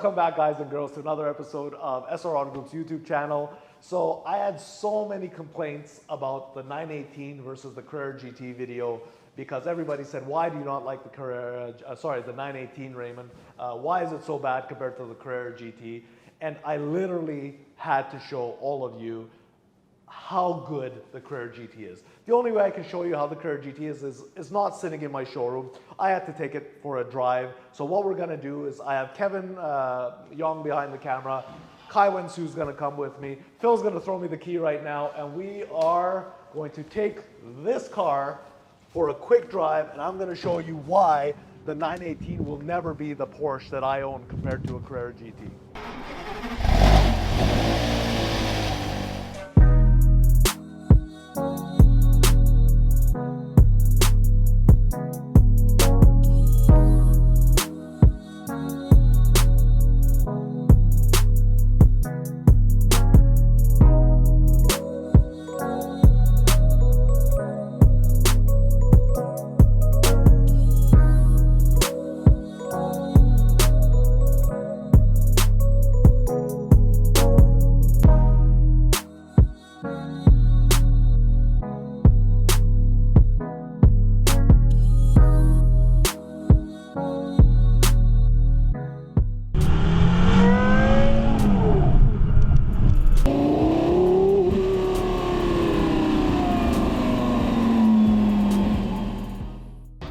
Welcome back, guys and girls, to another episode of SR Auto Group's YouTube channel. So I had so many complaints about the 918 versus the Carrera GT video because everybody said, why do you not like the the 918, Raymond? Why is it so bad compared to the Carrera GT? And I literally had to show all of you how good the Carrera GT is. The only way I can show you how the Carrera GT is not sitting in my showroom. I had to take it for a drive. So what we're gonna do is I have Kevin Young behind the camera, Kai Wensu's gonna come with me, Phil's gonna throw me the key right now, and we are going to take this car for a quick drive, and I'm gonna show you why the 918 will never be the Porsche that I own compared to a Carrera GT.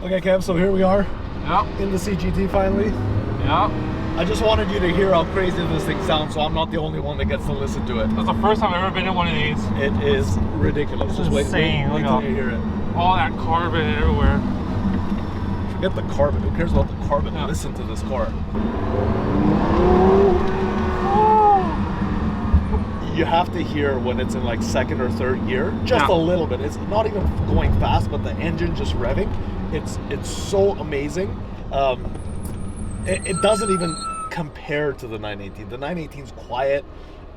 Okay, Kev, so here we are in the CGT finally. I just wanted you to hear how crazy this thing sounds, so I'm not the only one that gets to listen to it. That's the first time I've ever been in one of these. It is ridiculous. Just wait till you hear it. All that carbon everywhere. Forget the carbon. Who cares about the carbon? Listen to this car. You have to hear when it's in like second or third gear, just a little bit. It's not even going fast, but the engine just revving. It's so amazing. It doesn't even compare to the 918. The 918's quiet,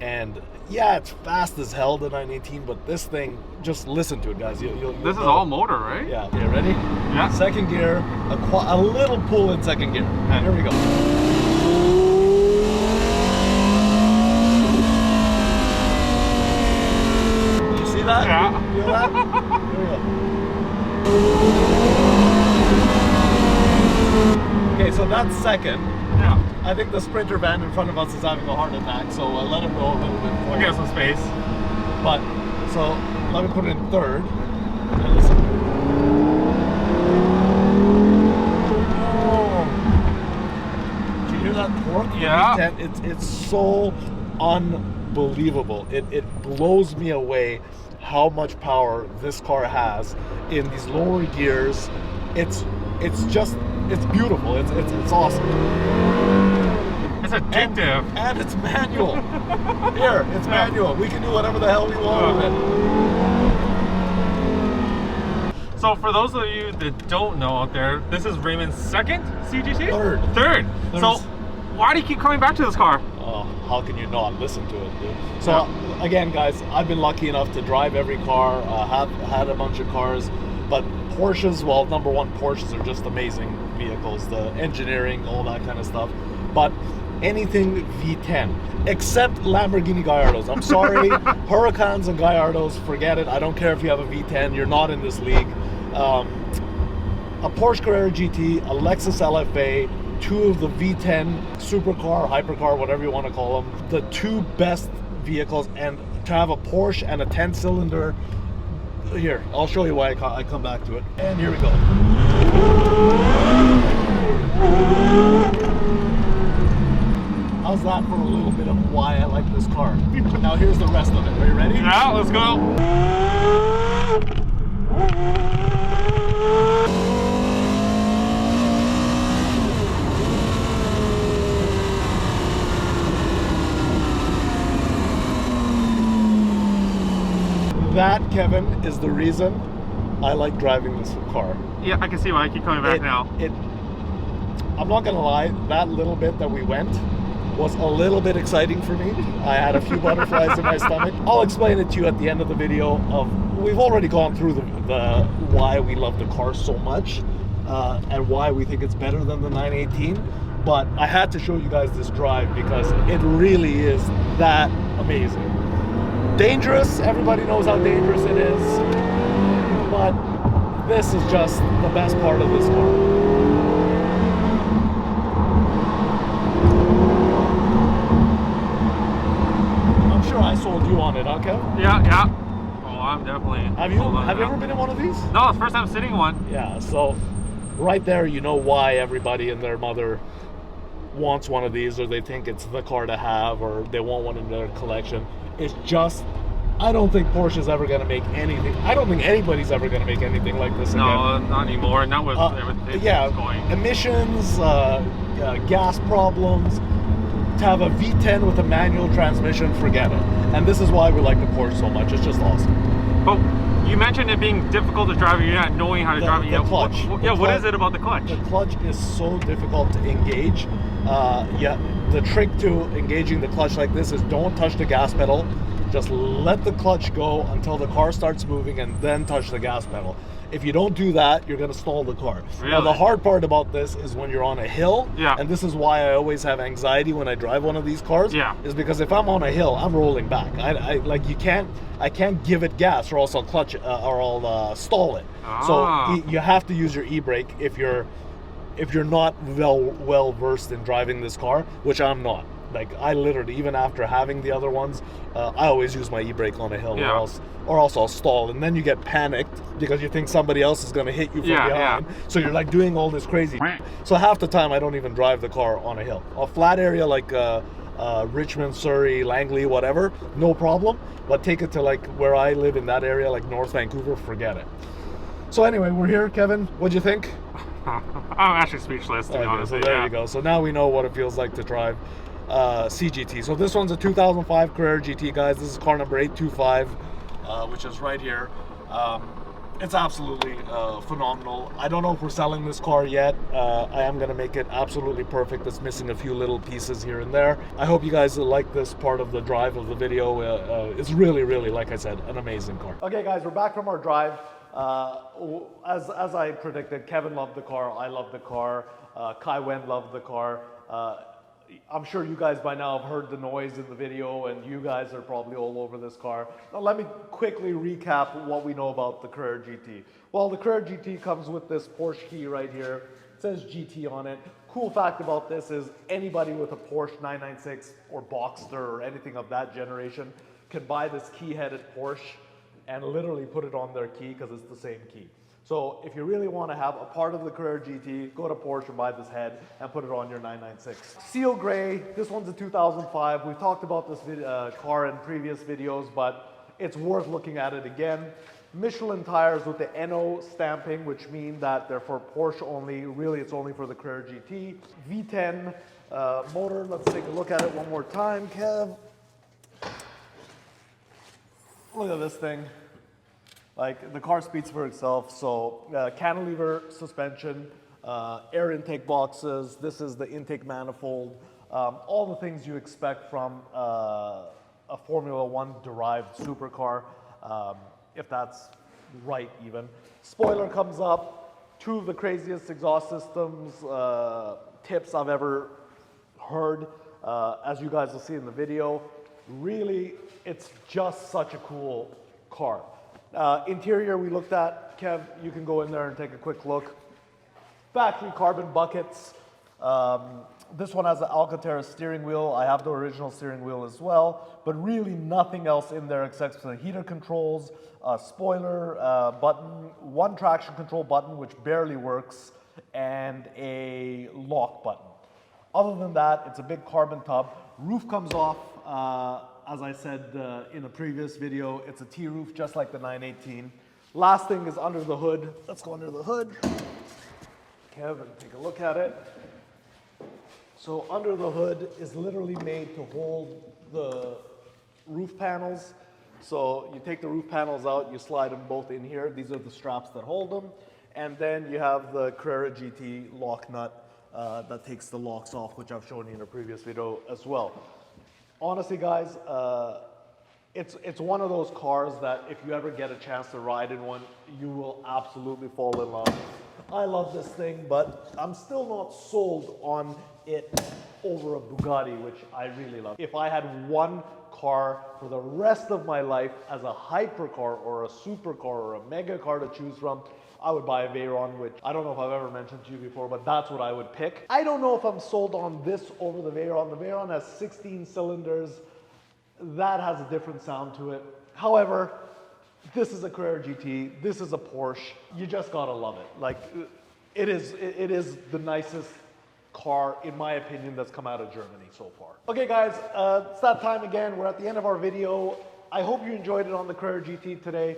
and yeah, it's fast as hell, the 918. But this thing, just listen to it, guys. You'll this is all motor, right? Yeah. Okay, ready? Yeah. Second gear, a little pull in second gear. And here we go. You see that? Yeah. You feel that? Here we go. Okay, so that's second. Yeah. I think the Sprinter van in front of us is having a heart attack, so let him go a little bit forward. We'll get some space. But, so let me put it in third. And listen. Oh. Do you hear that torque? Yeah. It's so unbelievable. It blows me away how much power this car has in these lower gears. It's beautiful. It's awesome. It's addictive. And it's manual. Here, it's manual. We can do whatever the hell we want with it. So for those of you that don't know out there, this is Raymond's second CGT? Third. So why do you keep coming back to this car? Oh, how can you not listen to it, dude? So again, guys, I've been lucky enough to drive every car, have had a bunch of cars, but Porsches, well, number one, Porsches are just amazing vehicles, the engineering, all that kind of stuff. But anything V10, except Lamborghini Gallardos. I'm sorry, Huracans and Gallardos, forget it. I don't care if you have a V10, you're not in this league. A Porsche Carrera GT, a Lexus LFA, two of the V10 Supercar, Hypercar, whatever you want to call them, the two best vehicles, and to have a Porsche and a 10-cylinder. Here, I'll show you why I come back to it. And here we go. How's that for a little bit of why I like this car? Now here's the rest of it. Are you ready? Yeah, let's go. That, Kevin, is the reason I like driving this car. Yeah, I can see why I keep coming back now. I'm not gonna lie, that little bit that we went was a little bit exciting for me. I had a few butterflies in my stomach. I'll explain it to you at the end of the video. We've already gone through the why we love the car so much and why we think it's better than the 918. but I had to show you guys this drive because it really is that amazing. Dangerous, everybody knows how dangerous it is, but this is just the best part of this car. I'm sure I sold you on it, huh, Kev? Yeah. Oh, I'm definitely. Have you ever been in one of these? No, it's the first time sitting in one. Yeah, so right there you know why everybody and their mother wants one of these, or they think it's the car to have, or they want one in their collection. It's just, I don't think Porsche's ever going to make anything. I don't think anybody's ever going to make anything like this again. No, not anymore. Not with everything yeah, going. Emissions, gas problems. To have a V10 with a manual transmission, forget it. And this is why we like the Porsche so much. It's just awesome. But you mentioned it being difficult to drive. You're not knowing how to drive it yet. The clutch. What is it about the clutch? The clutch is so difficult to engage. The trick to engaging the clutch like this is don't touch the gas pedal. Just let the clutch go until the car starts moving and then touch the gas pedal. If you don't do that, you're going to stall the car. Really? Now, the hard part about this is when you're on a hill, yeah. And this is why I always have anxiety when I drive one of these cars, yeah. Is because if I'm on a hill, I'm rolling back. I can't give it gas or else I'll clutch or I'll stall it. So you have to use your e-brake if you're not well versed in driving this car, which I'm not. Like, I literally, even after having the other ones, I always use my e-brake on a hill, yeah. or else I'll stall, and then you get panicked because you think somebody else is going to hit you from behind. Yeah. So you're like doing all this crazy. So half the time I don't even drive the car on a hill. A flat area like Richmond, Surrey, Langley, whatever, no problem. But take it to like where I live in that area, like North Vancouver, forget it. So anyway, we're here, Kevin. What'd you think? I'm actually speechless, to be honest. So there you go. So now we know what it feels like to drive CGT. So this one's a 2005 Carrera GT, guys. This is car number 825, which is right here. It's absolutely phenomenal. I don't know if we're selling this car yet. I am going to make it absolutely perfect. It's missing a few little pieces here and there. I hope you guys like this part of the drive of the video. It's really, really, like I said, an amazing car. Okay, guys, we're back from our drive. As I predicted, Kevin loved the car. I loved the car. Kai Wen loved the car. I'm sure you guys by now have heard the noise in the video, and you guys are probably all over this car. Now let me quickly recap what we know about the Carrera GT. Well, the Carrera GT comes with this Porsche key right here. It says GT on it. Cool fact about this is anybody with a Porsche 996 or Boxster or anything of that generation can buy this key-headed Porsche and literally put it on their key because it's the same key. So if you really want to have a part of the Carrera GT, go to Porsche and buy this head and put it on your 996. Seal gray, this one's a 2005. We've talked about this car in previous videos, but it's worth looking at it again. Michelin tires with the NO stamping, which mean that they're for Porsche only. Really, it's only for the Carrera GT. V10 motor, let's take a look at it one more time, Kev. Look at this thing. Like, the car speaks for itself. So cantilever suspension, air intake boxes, this is the intake manifold, all the things you expect from a Formula One derived supercar, if that's right even. Spoiler comes up, two of the craziest exhaust systems tips I've ever heard, as you guys will see in the video. Really, it's just such a cool car. Interior we looked at. Kev, you can go in there and take a quick look. Factory carbon buckets. This one has an Alcantara steering wheel. I have the original steering wheel as well, but really nothing else in there except for the heater controls, a spoiler button, one traction control button which barely works, and a lock button. Other than that, it's a big carbon tub. Roof comes off. As I said in a previous video, it's a T-roof just like the 918. Last thing is under the hood. Let's go under the hood. Kevin, take a look at it. So under the hood is literally made to hold the roof panels. So you take the roof panels out, you slide them both in here. These are the straps that hold them. And then you have the Carrera GT lock nut that takes the locks off, which I've shown you in a previous video as well. Honestly, guys, It's one of those cars that if you ever get a chance to ride in one, you will absolutely fall in love. I love this thing, but I'm still not sold on it over a Bugatti, which I really love. If I had one car for the rest of my life as a hypercar or a supercar or a mega car to choose from, I would buy a Veyron, which I don't know if I've ever mentioned to you before, but that's what I would pick. I don't know if I'm sold on this over the Veyron. The Veyron has 16 cylinders. That has a different sound to it. However, this is a Carrera GT. This is a Porsche. You just gotta love it. Like, it is the nicest car, in my opinion, that's come out of Germany so far. Okay guys, it's that time again. We're at the end of our video. I hope you enjoyed it on the Carrera GT today.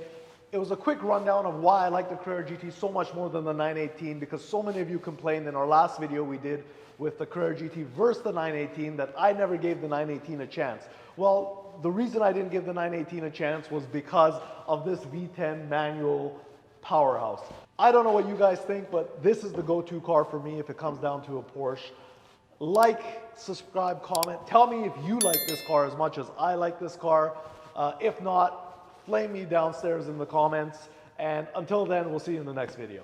It was a quick rundown of why I like the Carrera GT so much more than the 918, because so many of you complained in our last video we did with the Carrera GT versus the 918 that I never gave the 918 a chance. Well, the reason I didn't give the 918 a chance was because of this V10 manual powerhouse. I don't know what you guys think, but this is the go-to car for me if it comes down to a Porsche. Like, subscribe, comment. Tell me if you like this car as much as I like this car. If not, flame me downstairs in the comments. And until then, we'll see you in the next video.